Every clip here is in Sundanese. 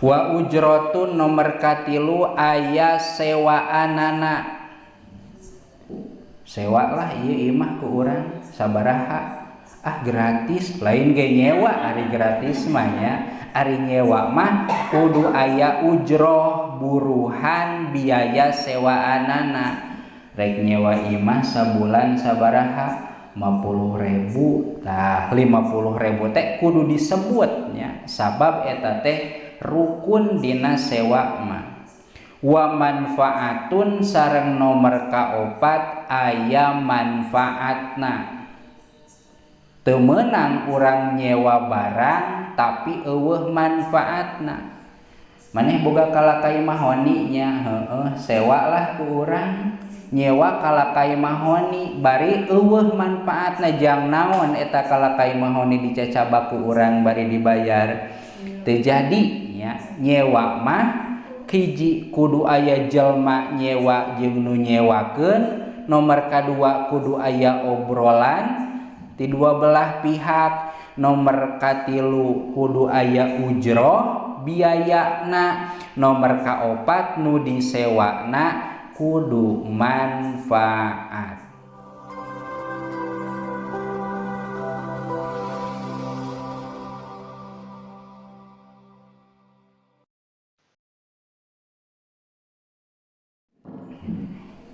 Wa ujratun nomor katilu aya sewaanana. Sewa lah ieu imah ku urang sabaraha. Gratis, lain ge nyewa, ari gratis mah nya. Ari nyewa mah kudu aya ujroh buruhan biaya sewaanana. Rek nyewa imah sabulan sabaraha? 50.000. Tah 50.000 teh kudu disebut nya. Sabab eta teh rukun dina sewa mah. Wa manfaatun sareng nomor kaopat aya manfaatna. Teu meunang urang nyewa barang tapi eueuh manfaatna. Maneh boga kalakai mahoni nya, sewa lah ku urang. Nyewa kalakai mahoni bari eueuh manfaatna jang naon eta kalakai mahoni dicacaba ku urang bari dibayar. Teu jadi nya. Nyewa mah hiji kudu aya jelma nyewa jeung nu nyewakeun, nomor kadua kudu aya obrolan ti dua belah pihak, nomor katilu kudu aya ujroh biayana, nomor kaopat nu disewana kudu manfaat.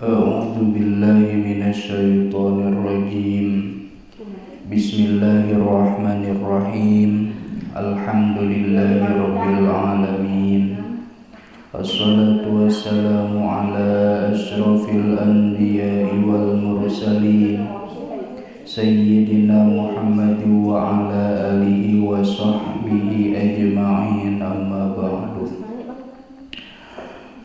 A'udzu billahi minasyaitonir rajim. Bismillahirrahmanirrahim. Alhamdulillahirabbil alamin. Wassalatu wassalamu ala asyrafil anbiya'i wal mursalin sayyidina Muhammadin wa ala alihi wa sahbihi ajma'in, amma ba'du.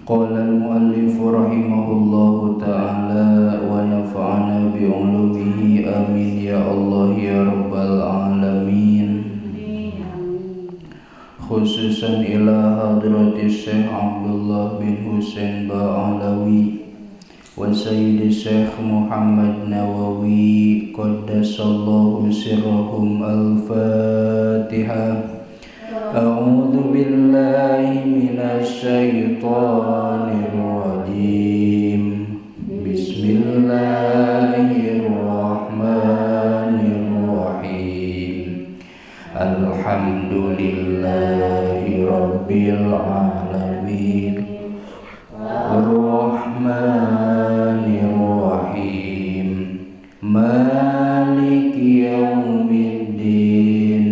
Qala al-muallif rahimahullahu ta'ala wa nafa'ana bi ulumihi amin ya Allah ya rabbal alamin. Khususan ila hadrati Syekh Abdullah bin Husain Ba'alawi wa Sayyidi Syekh Muhammad Nawawi qaddasallahu sirrahum. Al-Fatihah. A'udzu billahi minasyaitonir rajim. Bismillahirrahmanirrahim. Alhamdulillahi rabbil alamin. Ar-Rahmanir-Rahim. Maliki yaumiddin.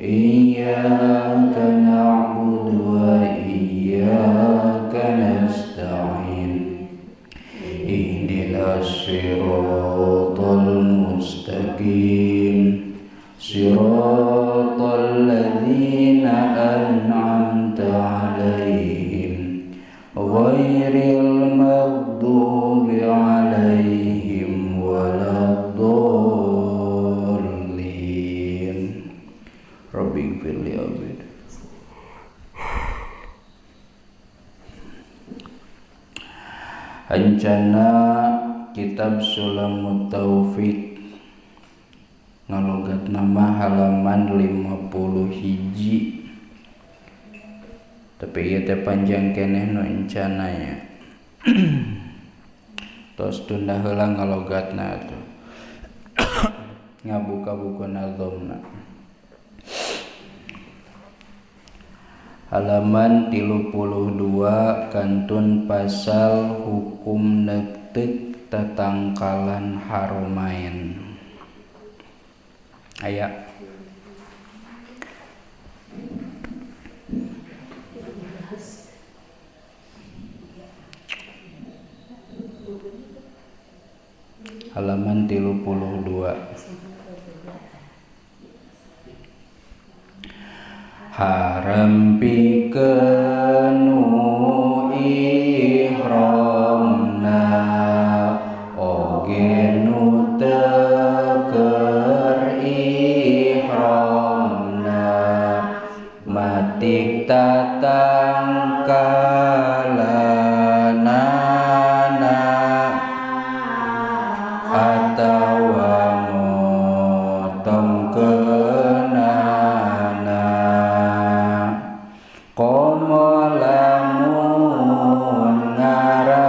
Iyyaka na'budu wa iyyaka nasta'in. Ihdinas siratal mustaqim. Siratal ladzina an'amta 'alaihim ghairil maghdubi 'alaihim waladdallin. Rabbi ighfirli abid. Hancana kitab Sulamut Taufiq ngalogat nama halaman 51. Tapi ieu teh panjang keneh nu encana nya. Tos tunda heula ngalogatna atuh. Ngabuka buku nazomna. Halaman 32 kantun pasal hukum neuteuk tatangkalan haromain. Aya halaman 32. Haram pikeun nu ihramna oge nu teu keur ihramna matik tatangkalanana atawa motongkeunana. komo lamun ngarabutna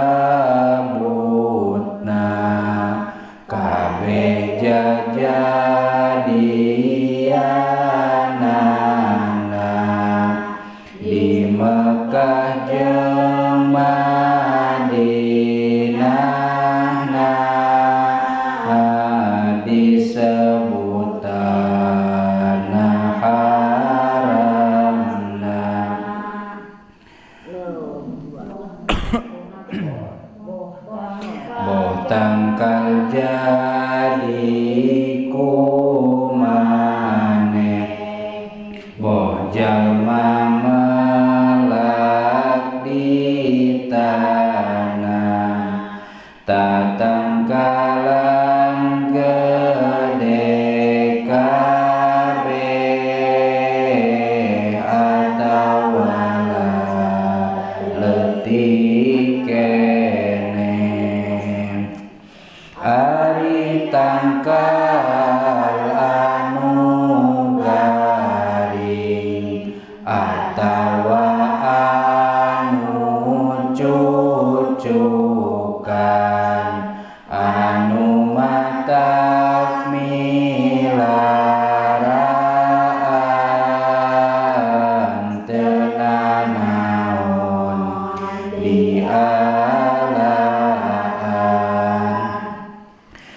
kabeh jajadianana di Mekah jeung Madinahna disebutana haramna boh tangkal jadi kumaneh boh jalma melak di tanah tatangkalan gede kabeh atawala leutik kene ari tangkal anu garing atawa anu cucukan anu matak milaraan teu nanaon dialaan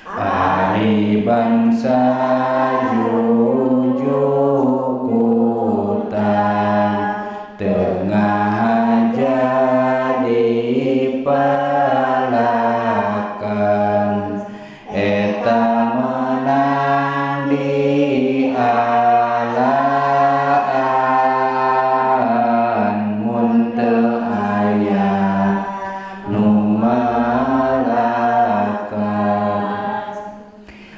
ari bangsa jujukutan tengah jadi palakan eta menang dialaan mun teu aya nu malakan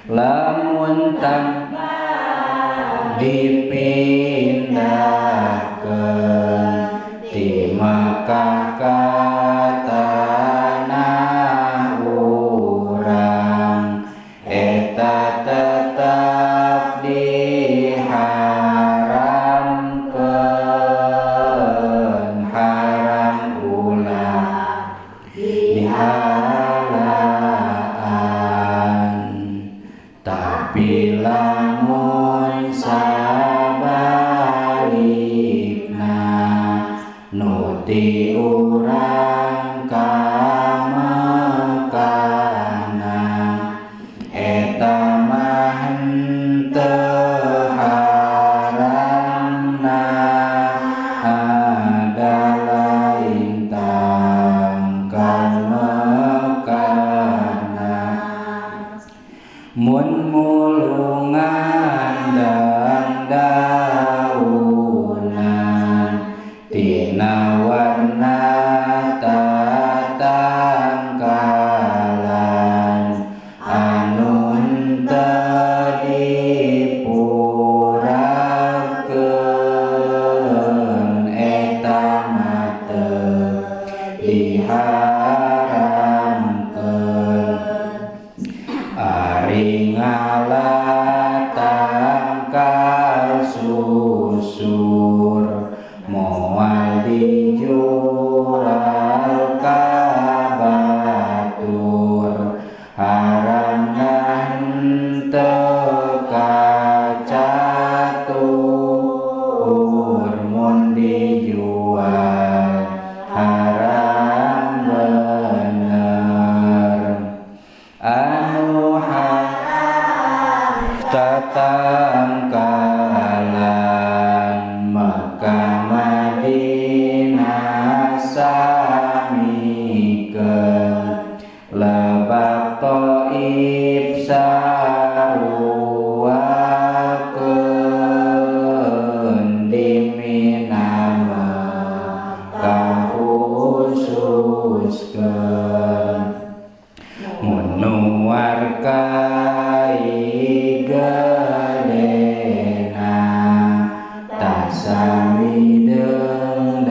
lamun tang dipindahkeun ti Makkah ka tanah urang eta tetap diharamkeun haram ulah dihalaan tapi lamun sabalikna nuti urang ka Mekahna eta mah henteu haramna ada lain tangkal Mekahna mun mulungan dandaunan tina warna tatangkalan anu henteu dipurakeun eta mah teu diharamkeun ari ngalatangkal susur moal dijual ka batur haramna henteu kacatur mun dijual haram bener anu tatangkalan Mekah Madinah samikeun lebak Thaif saruwakeun di Mina Mekah khususkeun mun nuarkai gedena tasami deung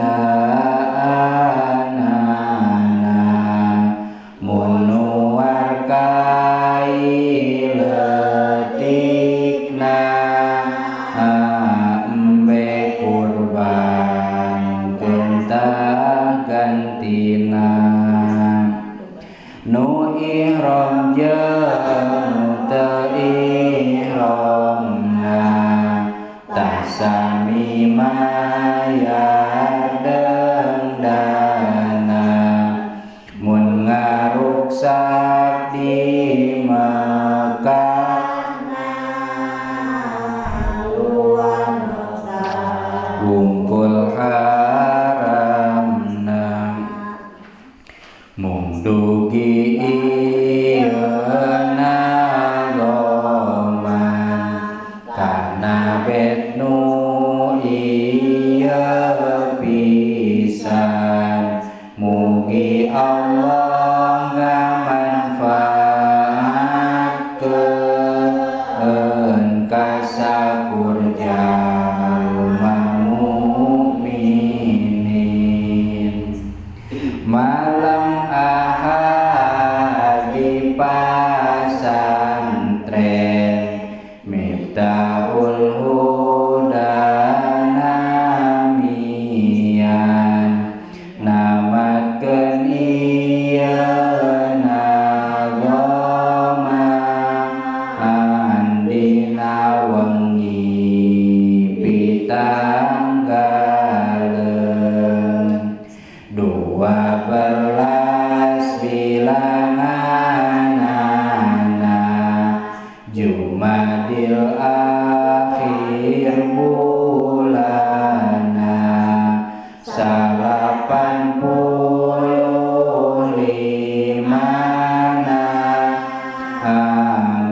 85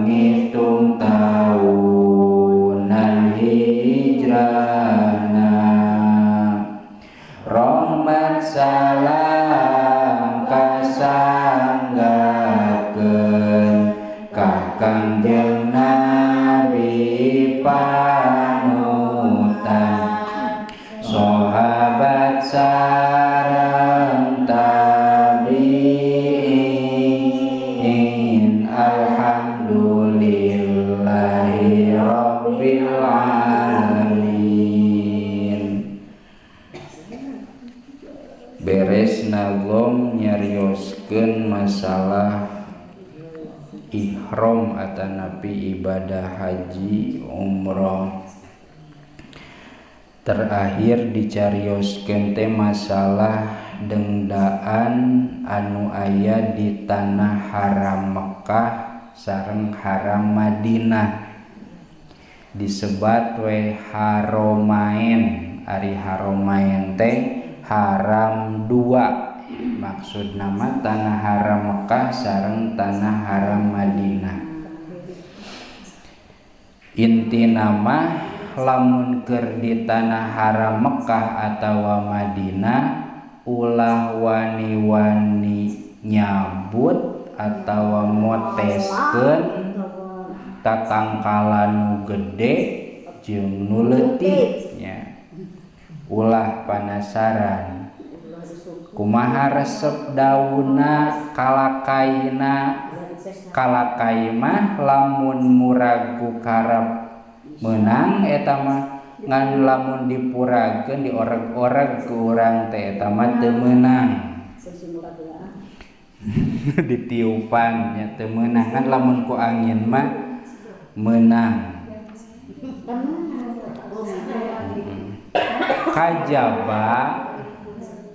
ngitung tahunan hijrana rahmat salam kasanggakeun ka Kangjeng Nabi panutan sahabat sareng tabi'in alhamdulillahi rabbil alamin. Beres nagom nyarioskeun masalah ihram atanapi ibadah haji umroh. Terakhir dicarioskeun teh masalah dengdaan anu aya di tanah haram Mekkah sareng haram Madinah. Disebat we haromain. Ari haromain teh haram dua. Maksud nama tanah haram Mekkah sareng tanah haram Madinah. Inti nama lamun keur di tanah haram Mekkah atawa Madinah ulah wani-wani nyabut atawa moteskeun tatangkalan nu gede jeung nu leutik nya. Ulah panasaran kumaha resep daunna kalakaina. Kalakai mah lamun muragu karab menang eta mah ngan lamun dipurageun dioreg-oreg ku urang teh eta mah teu meunang. Ditiupan nya teu meunang, ngan lamun ku angin mah meunang. Kajaba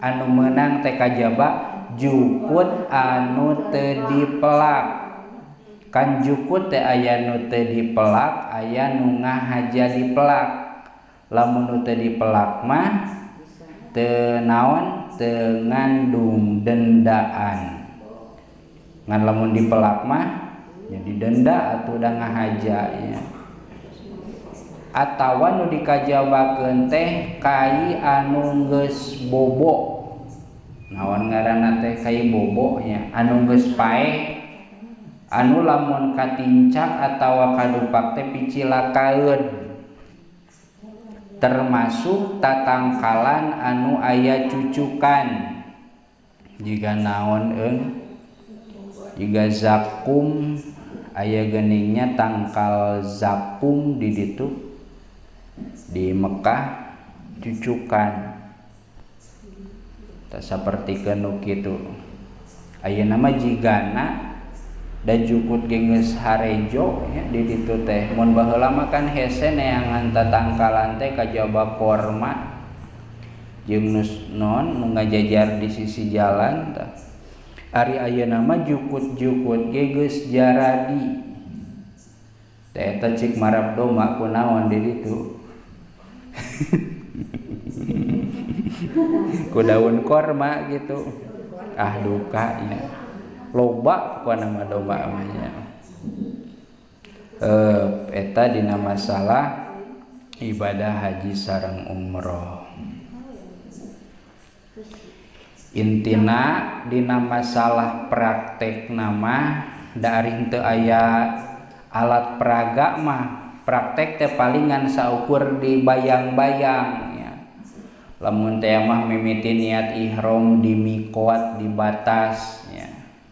anu meunang teh kajaba jukut anu teu dipelak. Kan jukut teh aya nu teu dipelak, aya nu ngahaja dipelak. Lamun nu teu dipelak mah teu naon, teu ngandung dendaan. Ngan lamun dipelak mah jadi denda atuh da ngahaja nya. Atawa nu dikajabakeun teh kai anu geus bobo. Naon ngaranna teh kai bobo nya, anu geus paeh. Anu lamun katincak atawa kadupak teh picilakaeun. Termasuk tatangkalan anu aya cucukan. Jiga naon jiga zakum aya geuningnya tangkal zakum di ditu di Mekkah cucukan. Tak sapertikeun nu kitu. Ayeuna mah jigana da jukut geus harejo ya di ditu teh. Mun baheula mah kan hese neangan tatangkalan teh kajaba korma jeung non nu ngajajar di sisi jalan tah. Ari ayeuna mah jukut-jukut geus jaradi. Teh eta cik marab doma kunaon di ditu. Ku daun korma gitu. Ah duka ya. Loba ku nama domba amanya. Eta dina masalah ibadah haji sareng umroh. Intina dina masalah praktek nama dari henteu aya alat peraga mah praktek teh palingan saukur dibayang-bayang ya. Lamun teh mah mimiti niat ihram di miqat di batas ya.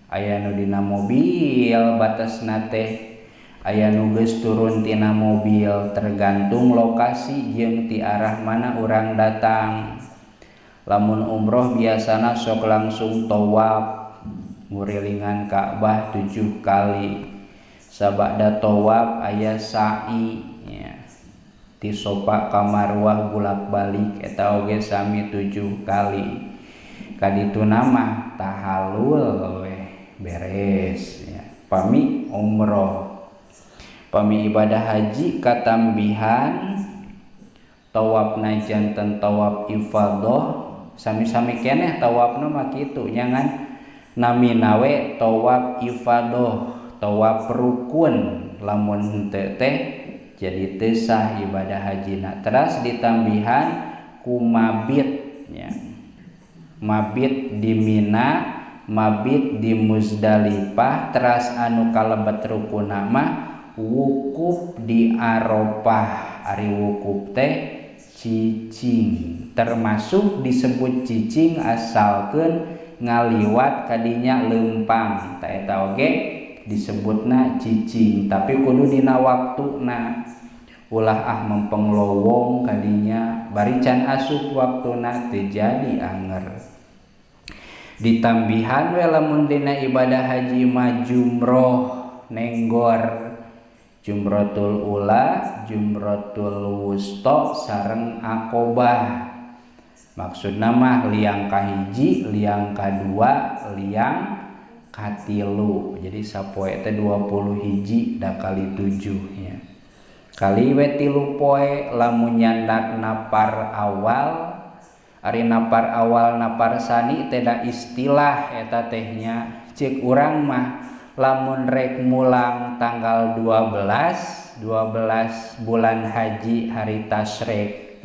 Aya nu dina mobil batasna teh, aya nu geus turun tina mobil, tergantung lokasi jeung ti arah mana urang datang. Lamun umroh biasana sok langsung tawaf ngurilingan Ka'bah 7 kali. Sabada tawaf aya sa'i ya. Ti Sofa ka Marwah bolak-balik eta oge sami 7 kali. Kaditu nama tahallul we beres ya. Pami umroh, pami ibadah haji katambihan tawafna janten tawaf ifadah sami-sami keneh tawafna mah kitu nyangan nami nawe tawaf ifadah tawaf rukun lamun henteu teh jadi teu sah ibadah hajina. Teras ditambihan ku mabit nya. Mabit di Mina, mabit di Muzdalifah, teras anu kalebet rukunna mah wukuf di Arafah. Ari wukuf teh cicing, termasuk disebut cicing asalkeun ngaliwat kadinya leumpang. Ta eta oge disebutna cicing, tapi kudu dina waktuna. Ulah mempeng lowong kadinya bari can asup waktuna teu jadi anger. Ditambihan we lamun dina ibadah haji mah jumroh nenggor, jumratul ula, jumratul wusta sareng aqobah. Maksudna mah liang kahiji, liang kadua, liang katilu. Jadi sapoe teh 20 hiji da kali 7 ya. Kali we 3 poe lamun nyandak napar awal. Ari napar awal napar sani teh da istilah eta tehnya. Ceuk urang mah lamun rek mulang tanggal 12 bulan haji hari tasyrik.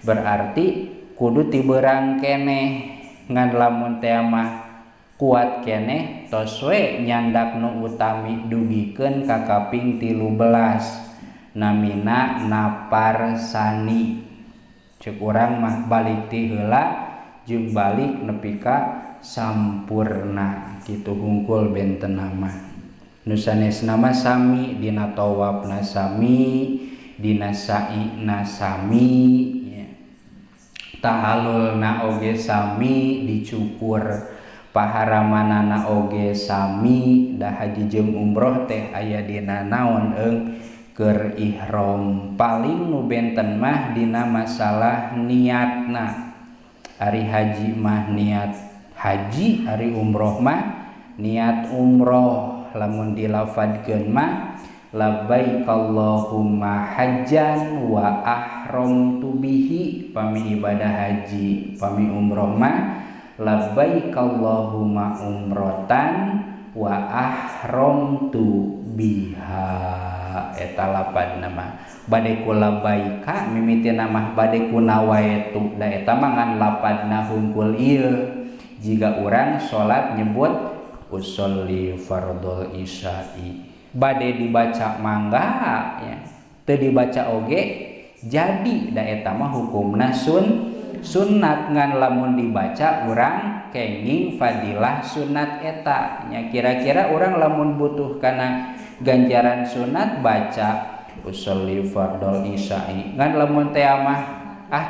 Berarti kudu tibeurang keneh ngan lamun teh mah kuat keneh tos we nyandak nu utami dugikeun ka kaping 13 namina napar sani. Ceuk urang mah balik ti heula jeung balik nepi ka sampurna kitu hungkul benten mah. Nu sanesna mah sami dina tawafna sami, dina sa'i sami ya. Tahallulna oge sami, dicukur paharamanana oge sami. Da haji jeung umroh teh aya dina naon keur ihram. Paling nu benten mah dina masalah niatna. Ari haji mah niat haji, ari umroh mah niat umroh. Lamun dilafadkeun mah labbaik Allahumma hajjan wa ahramtu bihi. Pami ibadah haji, pami umroh mah labbaik Allahumma umrotan wa ahramtu biha. Eta lapadna mah bade ku labbaika mimitina mah bade ku nawaitu. Da eta mah ngan lapadna hungkul ieu. Jiga urang salat nyebut usolli fardhul isya'i bade dibaca mangga ya, teu dibaca oge jadi. Da eta mah hukumna sunnat ngan lamun dibaca urang kenging fadilah sunat eta nya. Kira-kira urang lamun butuh kana ganjaran sunat baca usolli fardhul isya'i ngan lamun teh mah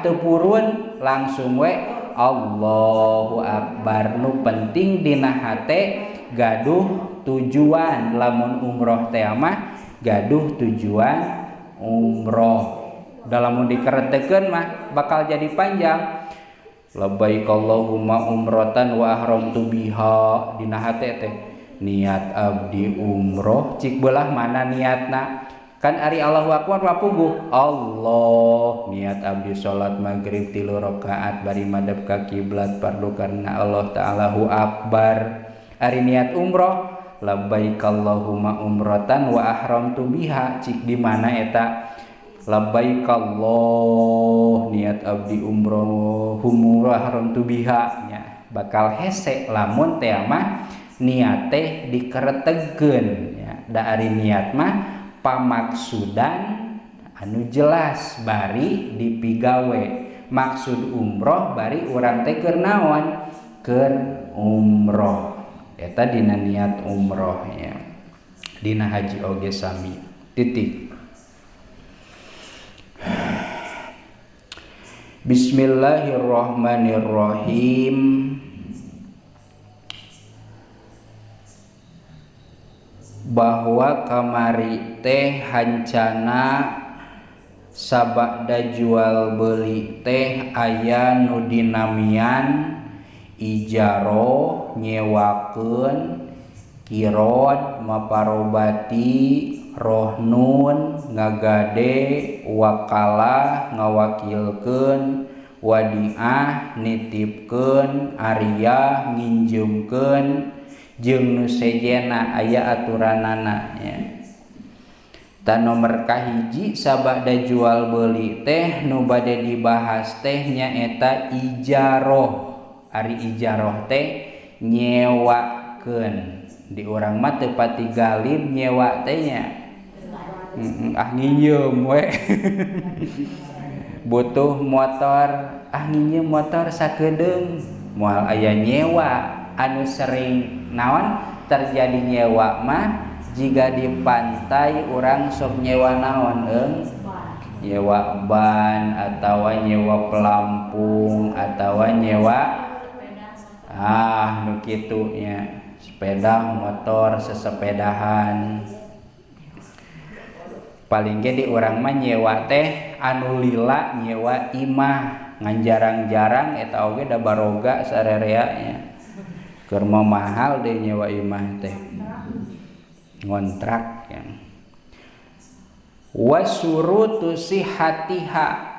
teu purun langsung we Allahu akbar. Nu penting dina hate gaduh tujuan. Lamun umroh teh mah gaduh tujuan umroh. Da lamun dikeretekeun mah bakal jadi panjang. Labbaik Allahumma umrotan wa ahramtu biha. Dina hate teh niat abdi umroh cik beulah mana niatna. Kan ari Allahu akbar mah puguh Allah. Niat abdi salat maghrib 3 rakaat bari madep ka kiblat fardu karena Allah ta'alahu akbar. Ari niat umroh labbaik Allahumma umrotan wa ahramtu biha cik di mana eta labbaik Allah niat abdi umroh ahramtu biha nya. Bakal hese lamun teh mah niat teh dikeretegeun ya. Da ari niat mah pamaksudan anu jelas bari dipigawe. Maksud umroh bari urang teh keur naon? Keur umroh. Eta dina niat umroh ya. Dina haji oge sami. Titik. Bismillahirrahmanirrahim. Bahwa kamari teh hancana sabada jual beli teh aya nu dinamian ijaro nyewakeun, kirod maparobati, rohnun ngagade, wakalah ngawakilkeun, wadiah nitipkeun Arya nginjemkeun jeung nu sejena aya aturanana nya. Ta nomor kahiji sabada jual beuli teh nu bade dibahas teh nyaeta ijaroh. Ari ijaroh teh nyewakeun. Di urang mah teu pati galib nyewa teh nya. Nginjem we. Butuh motor, nginjem motor sakedeung. Moal aya nyewa anu sering naon terjadi nyewa mah jika di pantai orang sok nyewa naon nyewa ban atawa nyewa pelampung atawa nyewa nu kitu nya sepeda motor sesepedahan. Paling ge di urang mah nyewa teh anu lila nyewa imah ngan jarang-jarang eta oge da baroga sarerea nya. Keur mahal deh nyewa imah teh. Ngontrak ya. Wasurutu sihatiha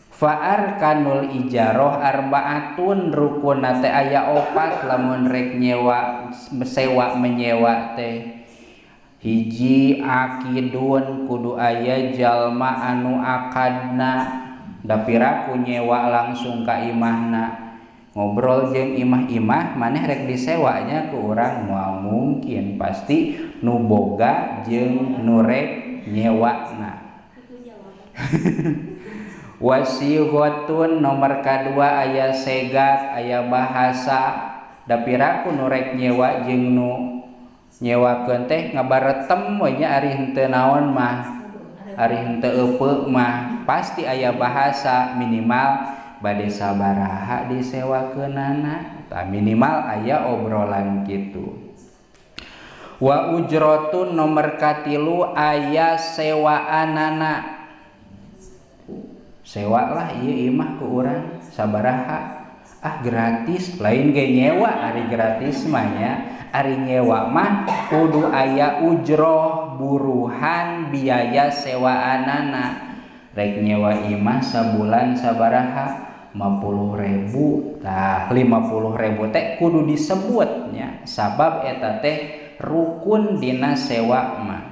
fa'arkanul ijaroh arba'atun rukunna teh aya 4 lamun rek nyewa sewa menyewa teh. Hiji akidun kudu aya jalma anu akadna da piraku nyewa langsung ka imahna. Ngobrol jeung imah-imah maneh rek disewanya ku urang moal mungkin pasti nu boga jeung nu rek nyewana. Wasighatun nomor kadua aya segat aya bahasa da piraku nu rek nyewa jeung nu nyewakeun teh ngabaretem we nya ari henteu naon mah ari henteu eupeuk mah pasti aya bahasa minimal bade sabaraha disewakeunana tah minimal aya obrolan kitu. Wa ujratun nomor katilu aya sewaanana. Sewa lah ieu imah ku urang sabaraha gratis lain ge nyewa ari gratis mah nya ari nyewa mah kudu aya ujroh buruhan biaya sewaanana. Rek nyewa imah sabulan sabaraha 50.000 tah 50.000 teh kudu disebutnya sabab eta teh rukun dina sewa mah.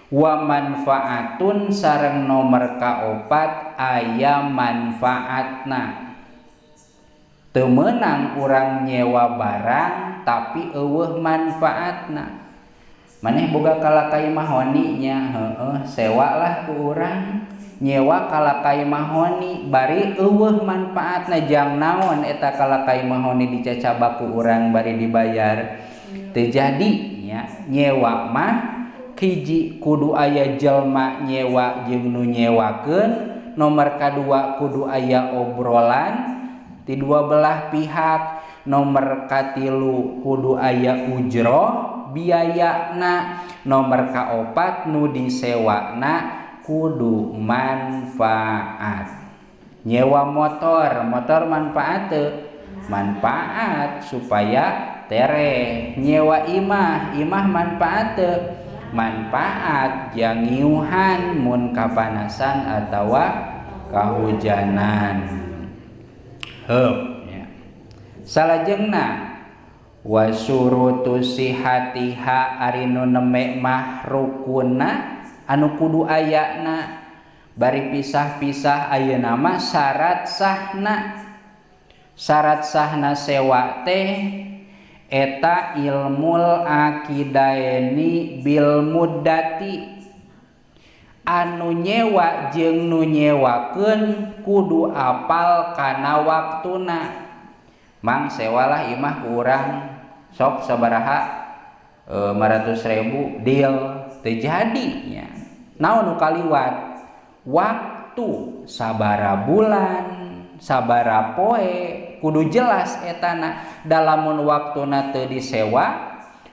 Wa manfaatun sareng nomor kaopat aya manfaatna. Teu meunang urang nyewa barang tapi eueuh manfaatna. Maneh boga kalakai mahoni nya sewa lah ku urang nyewa kalakai mahoni bari eueuh manfaatna jang naon eta kalakai mahoni dicacaba ku urang bari dibayar. Teu jadi nya nyewa mah hiji kudu aya jelma nyewa jeung nu nyewakeun, nomor kadua kudu aya obrolan ti dua belah pihak, nomor katilu kudu aya ujroh biayana, nomor kaopat nu disewana kudu manfaat. Nyewa motor manfaat teu? Manfaat supaya tere. Nyewa imah manfaat teu? Manfaat jangiuhan mun kapanasan atawa kahujanan. Ya. Salajengna wasurutu sihatiha ari nu neme mah rukunna anu kudu ayana bari pisah-pisah ayeuna mah syarat sahna sewa teh eta ilmul akidaeni bil muddati. Anu nyewa jeung nu nyewakeun kudu apal kana waktuna. Mang sewalah imah ku urang sok sabaraha 500.000 deal teu jadi nya. Naon nu kaliwat? Waktu sabara bulan, sabara poe kudu jelas etana. Dalamun waktuna teu disewa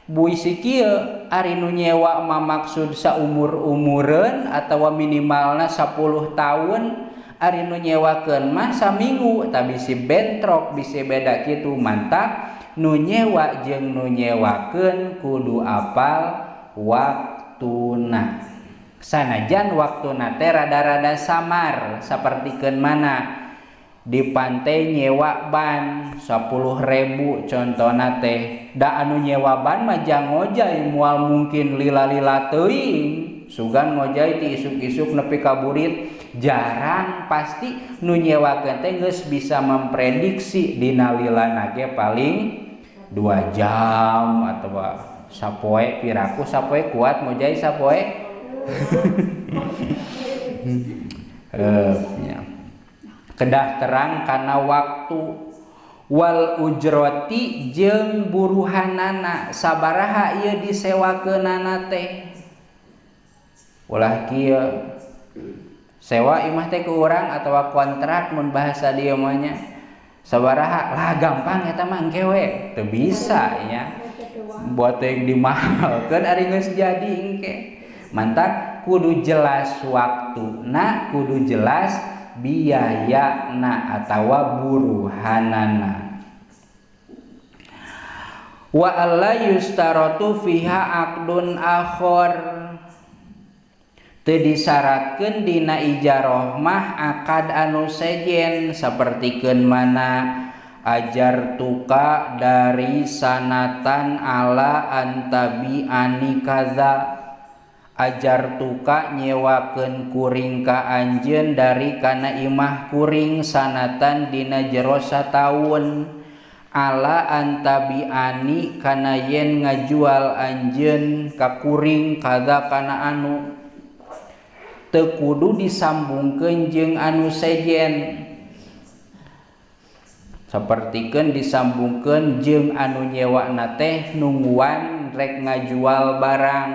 buisi kieu ari nu nyewa mah maksud saumur-umureun atawa minimalna 10 tahun, ari nu nyewakeun mah saminggu tah bisi bentrok bisi beda kitu. Mantap nu nyewa jeung nu nyewakeun kudu apal waktuna. Sanajan waktuna teh rada-rada samar sapertikeun mana di pantai nyewa ban 10.000 contohna teh. Da anu nyewa ban mah jang ngojay moal mungkin lila-lila teuing sugan ngojay ti isuk-isuk nepi ka burit jarang. Pasti nu nyewakeun teh geus bisa memprediksi dina lilana ge paling 2 jam atau sapoe piraku sapoe kuat ngojay sapoe ya. Kedah terang kana waktu wal ujroti jeung buruhanana sabaraha ieu disewakeunana teh. Ulah kieu sewa imah teh ku urang atawa kontrak mun bahasa dieu mah nya sabaraha lah gampang eta mah engke we teu bisa nya buat yang dimahalkeun ari geus jadi engke. Mantap kudu jelas waktuna kudu jelas biayana atawa buruhanana. Wa alla yustaratu fiha aqdun akhor teu disyaratkeun dina ijarah mah akad anu sejen sapertikeun mana ajar tuka dari sanatan ala antabi ani kaza ajar tuka nyewakeun kuring ka anjeun dari kana imah kuring sanatan dina jero sataun ala antabiani kana yen ngajual anjeun ka kuring kada kana anu teu kudu disambungkeun jeung anu sejen sapertikeun disambungkeun jeung anu nyewana teh nungguan rek ngajual barang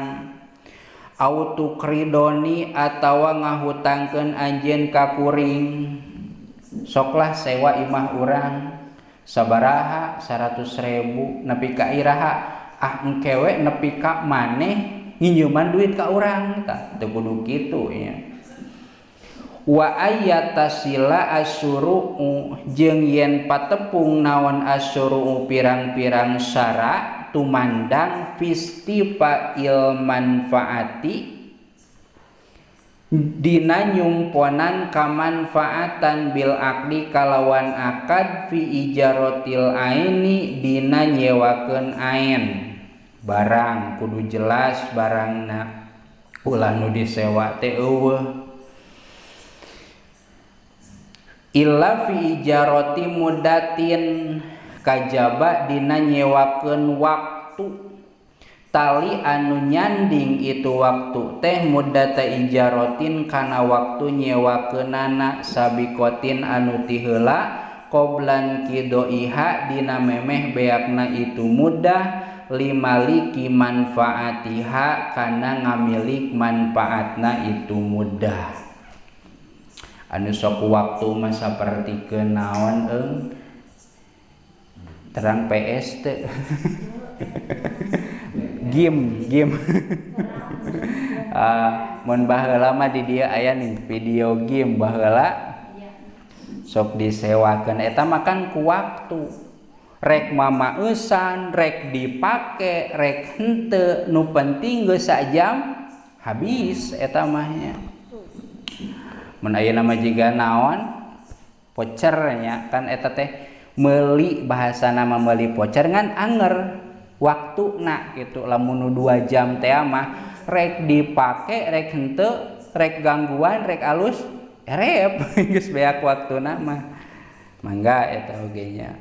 autukridoni atawa ngahutangkeun anjeun ka kuring soklah sewa imah urang sabaraha 100.000 nepi ka iraha engke we nepi ka maneh nginjeuman duit ka urang tah teu kudu kitu nya. Wa ayatasila asyuru jeung yen patepung naon asyuru pirang-pirang syara tumandang fistifa manfaati dina nyumponan kamanfaatan bil akdi kalawan akad fi ijaratil aini dina nyewakeun ain barang kudu jelas barangna ulah nu disewa teh eueuh illa fi ijarati mudatin kajaba dina nyewakeun waktu tali anu nyanding itu waktu teh muddata ijaratin kana waktu nyewakeunana sabikotin anu ti heula qoblan kidoiha dina memeh beakna itu muddah limaliki manfaatiha kana ngamilik manfaatna itu muddah. Anu sok waktu mah sapertikeun naon terang PS teh game mun baheula mah di dieu aya nih video game baheula sok disewakeun eta mah kan ku waktu rek mamaeusan rek dipake rek henteu nu penting geus sajam habis eta mah nya. Mun ayeuna mah jiga naon voucher nya kan eta teh meuli bahasana mah meuli voucher ngan anger waktuna kitu lamun nu 2 jam teh mah rek dipake rek henteu rek gangguan rek alus erep geus beak waktuna mah mangga eta oge nya.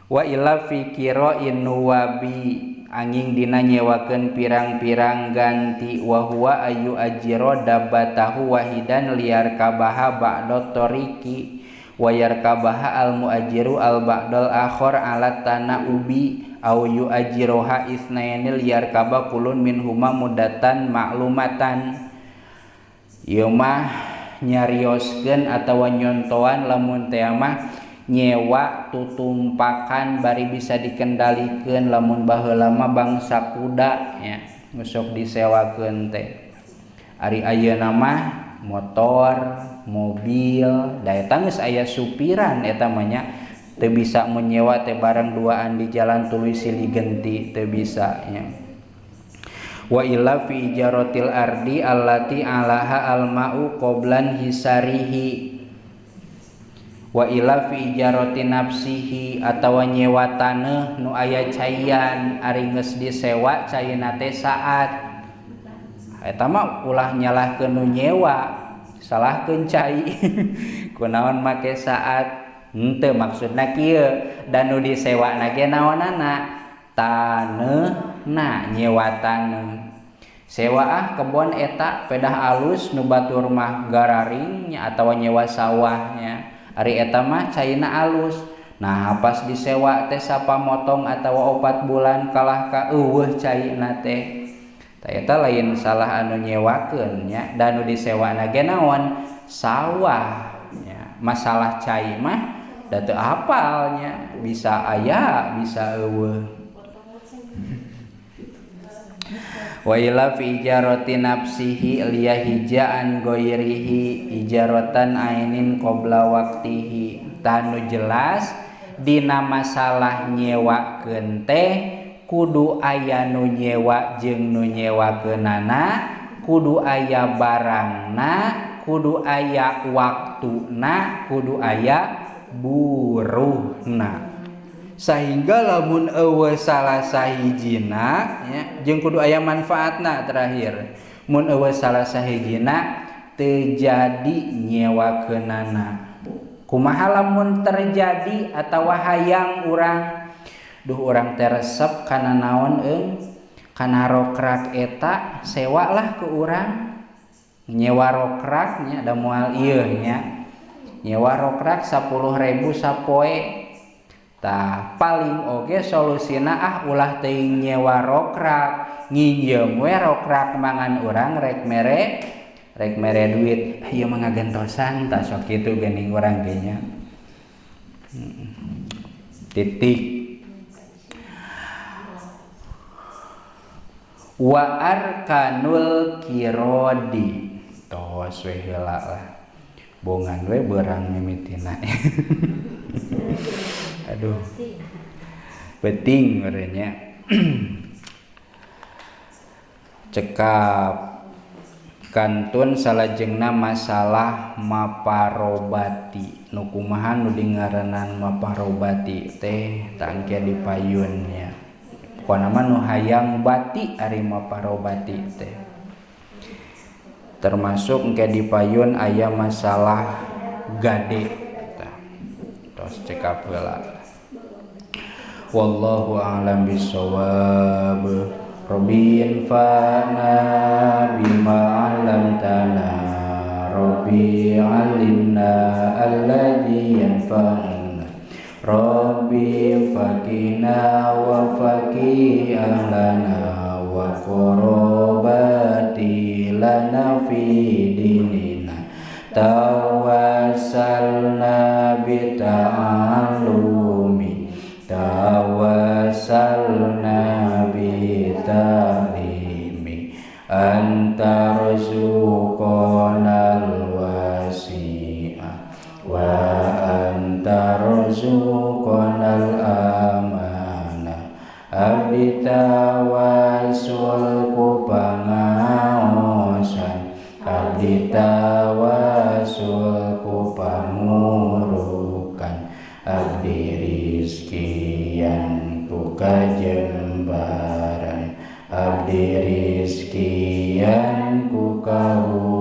Wa illa fi qira'in nuwabi anging dina nyewakeun pirang-pirang ganti wa huwa ayu ajiro dabbatahu wahidan liar kabaha ba'dot toriki wa yarkabaha al muajiru al ba'dal akhor alat tanah ubi au yu ajiroha isnaini liar kaba kulun minhuma mudatan maklumatan. Ieu mah nyarioskeun atawa nyontoan lamun teh mah nyewa tutumpakan bari bisa dikendalikeun lamun baheula mah bangsa kuda nya sok disewakeun teh. Ari ayeuna mah motor, mobil, da eta geus aya supiran eta mah nya teu bisa menyewa teh barang duaan di jalan tuluy silih genti teu bisa nya. Wa illa fi ijaratil ardi allati alaha alma'u qoblan hisarihi wa ila fi ijarati nafsihi atawa nyewa taneuh nu aya caian ari geus disewa caina teh saat eta mah ulah nyalahkeun nu nyewa salahkeun cai kunaon make saat henteu maksudna kieu dan nu disewana ge naonana taneuna nyewa taneuh sewa kebon eta pedah alus nu batur mah gararing nya atawa nyewa sawahnya ari eta mah caina alus. Nah pas disewa teh sapamotong atawa 4 bulan kalah ka eueuh caina teh tah eta lain salah anu nyewakeun nya dan nu disewana ge naon sawah nya masalah cai mah da teu apal nya bisa aya bisa eueuh. Wa ila fi ijarati nafsihi liya hijaan goirihi ijaratan ainin qabla waqtihi tanu jelas dina masalah nyewakeun teh kudu aya nu nyewa jeung nu nyewakeunana kudu aya barangna kudu aya waktuna kudu aya buruhna sehingga lamun eueuh salah sahijina nya jeung kudu aya manfaatna terakhir mun eueuh salah sahijina teu jadi nyewakeunana kumaha lamun terjadi atawa hayang urang duh urang teh resep kana naon kana rokrak eta sewalah ke urang nyewa rokrak nya da moal ieu nya nyewa rokrak 10.000 sapoe tah paling oge solusina ulah teuing nyewa rokrak nginjem we rokrak mangan urang rek mere duit ieu mah ngagentosan tah sok kitu geuning urang ge nya titik. Wa arkanul kirodi tos we heula lah bongan we beurang mimitina aduh penting urangnya cekap kantun salajengna masalah maparobati nu kumaha nu dingarannan maparobati teh tangke dipayunnya pokona mah nu hayang bati ari maparobati teh termasuk engke dipayun aya masalah gade tos cekap heula. Wallahu a'lam bishawab. Rabbi anfa'na bima 'allamtana. Rabbi 'allimna alladhi yanfa'una. Rabbi faqina wa faqih ahlana wa qarabati lana fi dinina. Tawassalna bi ta'allumi tawassalna bi ta'limi anta rzuqanal wasi'a wa anta rzuqanal amana abdi tawassul ku pangaosan abdi tawassul ku pamurukan abdi rizkian ku kajembaran abdi rizkian ku kahu